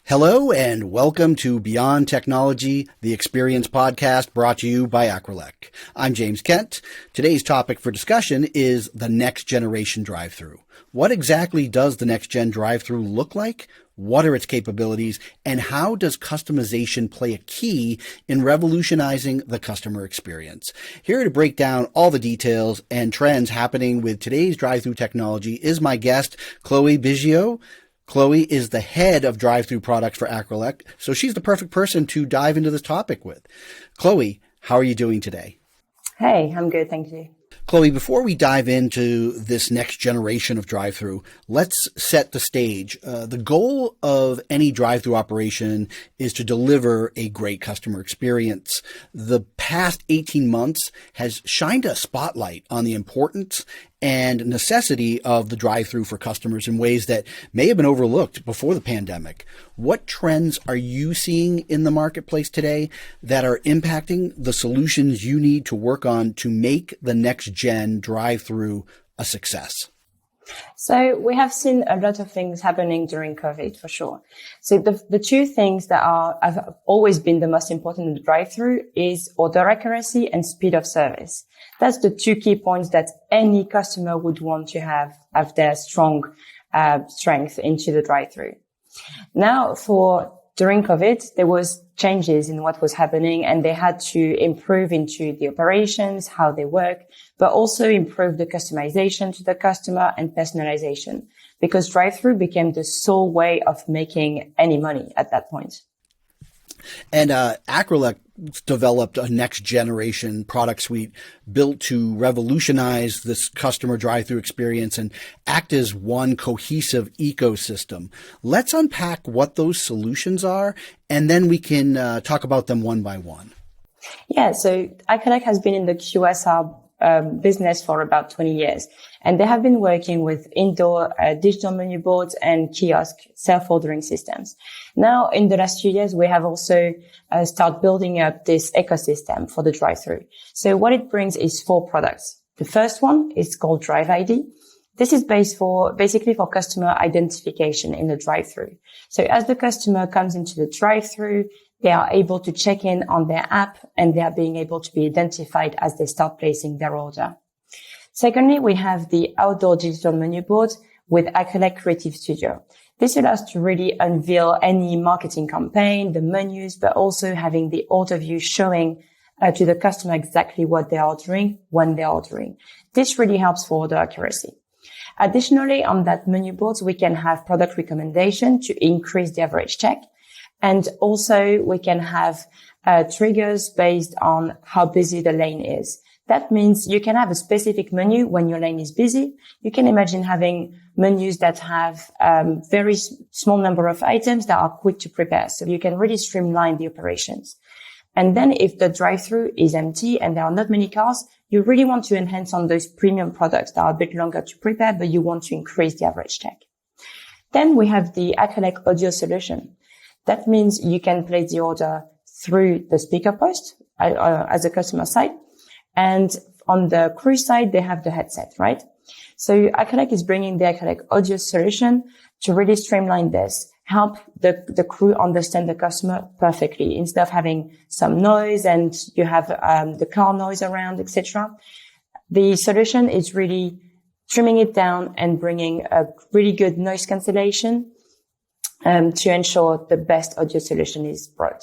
Hello and welcome to Beyond Technology, the Experience podcast brought to you by Acrelec. I'm James Kent. Today's topic for discussion is the next generation drive-thru. What exactly does the next gen drive-thru look like? What are its capabilities? And how does customization play a key in revolutionizing the customer experience? Here to break down all the details and trends happening with today's drive-thru technology is my guest, Chloé Bisiaux. Chloé is the head of drive-thru products for Acrelec, so she's the perfect person to dive into this topic with. Chloé, how are you doing today? Hey, I'm good, thank you. Chloé, before we dive into this next generation of drive-thru, let's set the stage. The goal of any drive-thru operation is to deliver a great customer experience. The past 18 months has shined a spotlight on the importance and necessity of the drive-thru for customers in ways that may have been overlooked before the pandemic. What trends are you seeing in the marketplace today that are impacting the solutions you need to work on to make the next gen drive-thru a success? So we have seen a lot of things happening during COVID for sure. So the two things that have always been the most important in the drive-thru is order accuracy and speed of service. That's the two key points that any customer would want to have their strong strength into the drive-thru. Now during COVID, there was changes in what was happening and they had to improve into the operations, how they work, but also improve the customization to the customer and personalization because drive-thru became the sole way of making any money at that point. And Acrelec developed a next generation product suite built to revolutionize this customer drive-thru experience and act as one cohesive ecosystem. Let's unpack what those solutions are, and then we can talk about them one by one. Yeah, so Acrelec has been in the QSR business for about 20 years. And they have been working with indoor digital menu boards and kiosk self-ordering systems. Now, in the last few years, we have also started building up this ecosystem for the drive-thru. So what it brings is 4 products. The first one is called Drive ID. This is basically for customer identification in the drive-thru. So as the customer comes into the drive-thru, they are able to check in on their app and they are being able to be identified as they start placing their order. Secondly, we have the outdoor digital menu board with Acrelec Creative Studio. This allows to really unveil any marketing campaign, the menus, but also having the order view showing to the customer exactly what they're ordering, when they're ordering. This really helps for order accuracy. Additionally, on that menu board, we can have product recommendation to increase the average check. And also we can have triggers based on how busy the lane is. That means you can have a specific menu when your lane is busy. You can imagine having menus that have very small number of items that are quick to prepare. So you can really streamline the operations. And then if the drive-thru is empty and there are not many cars, you really want to enhance on those premium products that are a bit longer to prepare, but you want to increase the average check. Then we have the Acrelec audio solution. That means you can place the order through the speaker post as a customer side. And on the crew side, they have the headset, right? So Acrelec is bringing the Acrelec audio solution to really streamline this, help the crew understand the customer perfectly instead of having some noise and you have the car noise around, etc. The solution is really trimming it down and bringing a really good noise cancellation to ensure the best audio solution is brought.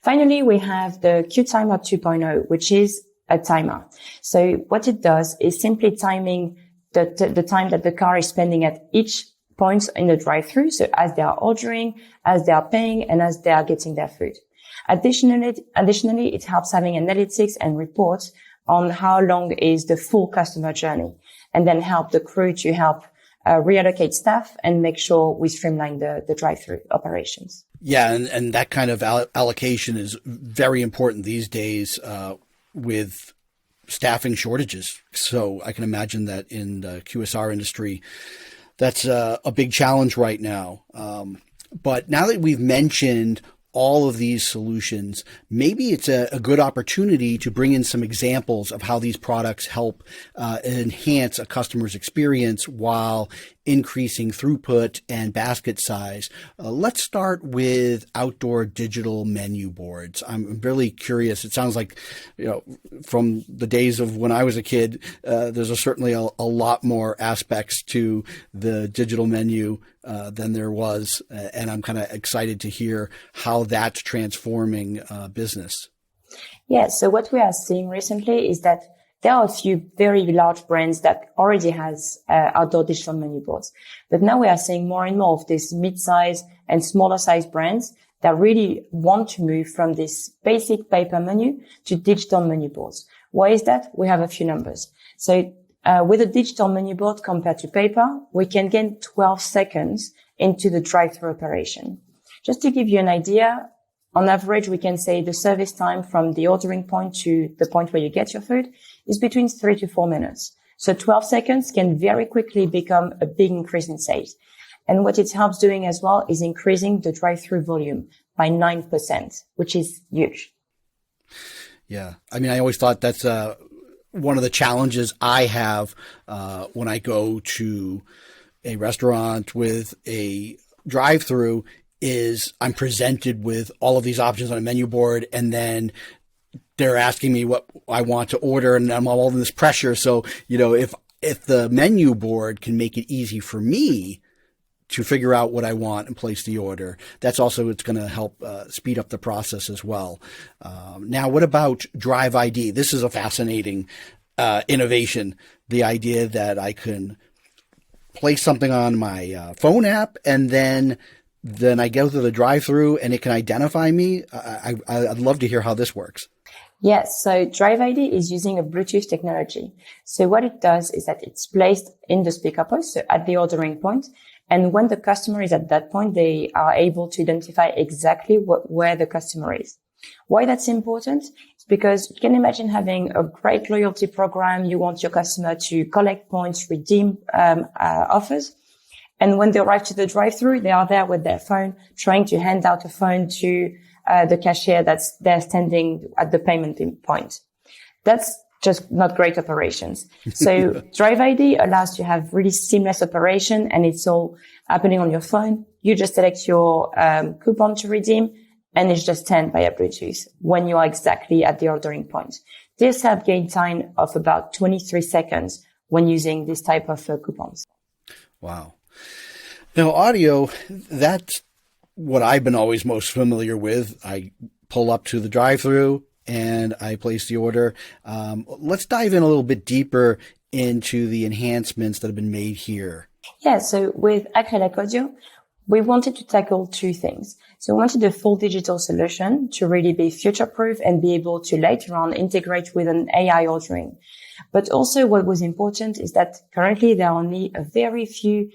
Finally, we have the Q-Timer 2.0, which is a timer. So what it does is simply timing the time that the car is spending at each point in the drive-thru. So as they are ordering, as they are paying, and as they are getting their food. Additionally, it helps having analytics and reports on how long is the full customer journey, and then help the crew to help reallocate staff and make sure we streamline the drive-thru operations. Yeah, and that kind of allocation is very important these days with staffing shortages. So I can imagine that in the QSR industry, that's a big challenge right now. But now that we've mentioned all of these solutions, maybe it's a good opportunity to bring in some examples of how these products help enhance a customer's experience while increasing throughput and basket size. Let's start with outdoor digital menu boards. I'm really curious. It sounds like, from the days of when I was a kid, there's certainly a lot more aspects to the digital menu than there was. And I'm kind of excited to hear how that's transforming business. Yeah. So what we are seeing recently is that there are a few very large brands that already has outdoor digital menu boards. But now we are seeing more and more of these mid-size and smaller size brands that really want to move from this basic paper menu to digital menu boards. Why is that? We have a few numbers. So with a digital menu board compared to paper, we can gain 12 seconds into the drive-thru operation. Just to give you an idea, on average, we can say the service time from the ordering point to the point where you get your food is between 3 to 4 minutes. So 12 seconds can very quickly become a big increase in sales. And what it helps doing as well is increasing the drive-thru volume by 9%, which is huge. Yeah. I mean, I always thought that's one of the challenges I have when I go to a restaurant with a drive-thru is I'm presented with all of these options on a menu board, and then they're asking me what I want to order, and I'm all in this pressure. So, if the menu board can make it easy for me to figure out what I want and place the order, it's going to help speed up the process as well. Now, what about Drive ID? This is a fascinating innovation. The idea that I can place something on my phone app, and then I go to the drive-thru and it can identify me. I'd love to hear how this works. Yes. So Drive ID is using a Bluetooth technology. So what it does is that it's placed in the speaker post, so at the ordering point. And when the customer is at that point, they are able to identify exactly where the customer is. Why that's important? It's because you can imagine having a great loyalty program. You want your customer to collect points, redeem offers. And when they arrive to the drive-thru, they are there with their phone, trying to hand out a phone to the cashier that's there standing at the payment point. That's just not great operations. So Drive ID allows you to have really seamless operation, and it's all happening on your phone. You just select your coupon to redeem, and it's just sent via Bluetooth when you are exactly at the ordering point. This helps gain time of about 23 seconds when using this type of coupons. Wow. Now, audio, that's what I've been always most familiar with. I pull up to the drive-thru and I place the order. Let's dive in a little bit deeper into the enhancements that have been made here. Yeah, so with Acrelec Audio, we wanted to tackle two things. So we wanted a full digital solution to really be future-proof and be able to later on integrate with an AI ordering. But also what was important is that currently there are only a very few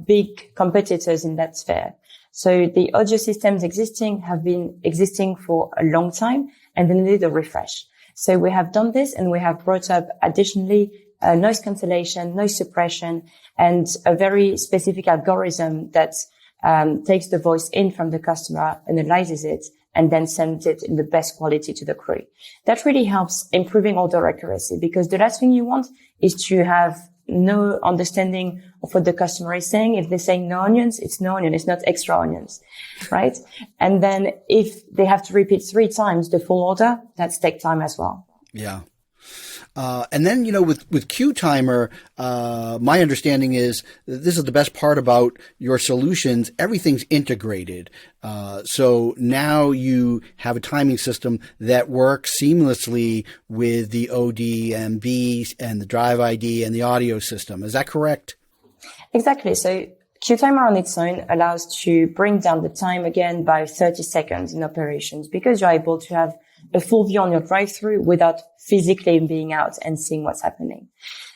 big competitors in that sphere. So the audio systems have been existing for a long time, and they need a refresh. So we have done this, and we have brought up additionally noise cancellation, noise suppression, and a very specific algorithm that takes the voice in from the customer, analyzes it, and then sends it in the best quality to the crew. That really helps improving order accuracy, because the last thing you want is to have no understanding of what the customer is saying. If they're saying no onions, it's no onion. It's not extra onions, right? And then if they have to repeat 3 times the full order, that's take time as well. Yeah. And then, with Q Timer, my understanding is that this is the best part about your solutions. Everything's integrated. So now you have a timing system that works seamlessly with the ODMB and the Drive ID and the audio system. Is that correct? Exactly. So Q Timer on its own allows to bring down the time again by 30 seconds in operations, because you're able to have a full view on your drive-thru without physically being out and seeing what's happening.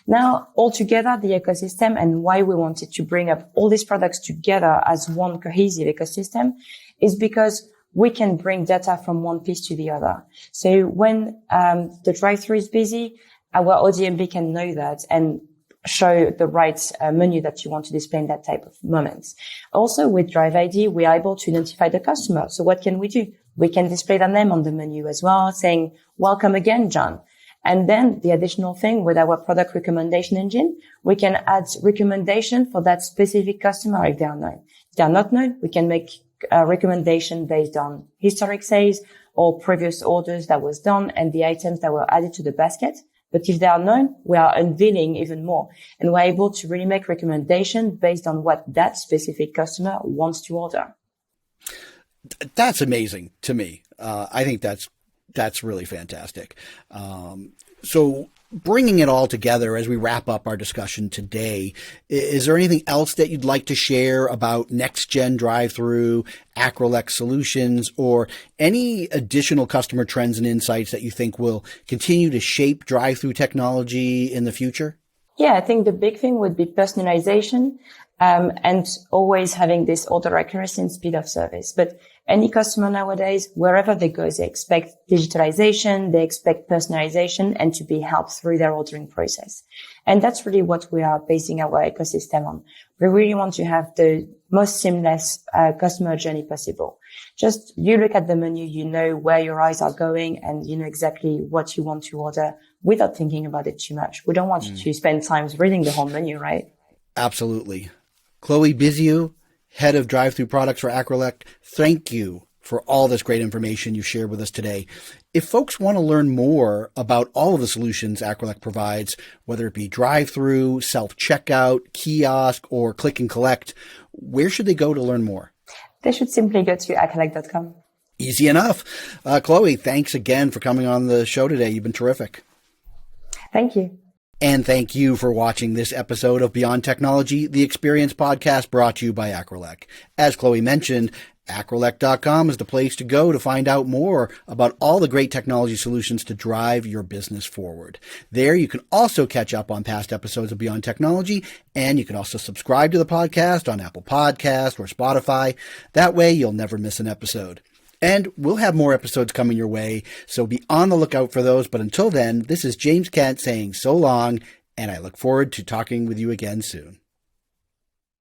Now, altogether, the ecosystem, and why we wanted to bring up all these products together as one cohesive ecosystem, is because we can bring data from one piece to the other. So when the drive-thru is busy, our ODMB can know that and show the right menu that you want to display in that type of moments. Also with Drive ID, we are able to identify the customer. So what can we do? We can display their name on the menu as well, saying, welcome again, John. And then the additional thing with our product recommendation engine, we can add recommendation for that specific customer if they are known. If they are not known, we can make a recommendation based on historic sales or previous orders that was done and the items that were added to the basket. But if they are known, we are unveiling even more. And we're able to really make recommendations based on what that specific customer wants to order. That's amazing to me. I think that's really fantastic. So bringing it all together as we wrap up our discussion today, is there anything else that you'd like to share about next-gen drive-through, Acrelec solutions, or any additional customer trends and insights that you think will continue to shape drive-through technology in the future? Yeah, I think the big thing would be personalization, and always having this order accuracy and speed of service. But any customer nowadays, wherever they go, they expect digitalization, they expect personalization, and to be helped through their ordering process. And that's really what we are basing our ecosystem on. We really want to have the most seamless customer journey possible. Just you look at the menu, you know where your eyes are going, and you know exactly what you want to order without thinking about it too much. We don't want you to spend time reading the whole menu, right? Absolutely. Chloé Bisiaux, head of drive-through products for Acrelec, thank you for all this great information you shared with us today. If folks want to learn more about all of the solutions Acrelec provides, whether it be drive-through, self-checkout, kiosk, or click and collect, where should they go to learn more? They should simply go to acrelec.com. Easy enough. Chloé, thanks again for coming on the show today. You've been terrific. Thank you. And thank you for watching this episode of Beyond Technology, the Experience podcast brought to you by Acrelec. As Chloé mentioned, Acrelec.com is the place to go to find out more about all the great technology solutions to drive your business forward. There you can also catch up on past episodes of Beyond Technology, and you can also subscribe to the podcast on Apple Podcasts or Spotify. That way you'll never miss an episode. And we'll have more episodes coming your way, so be on the lookout for those. But until then, this is James Kent saying so long, and I look forward to talking with you again soon.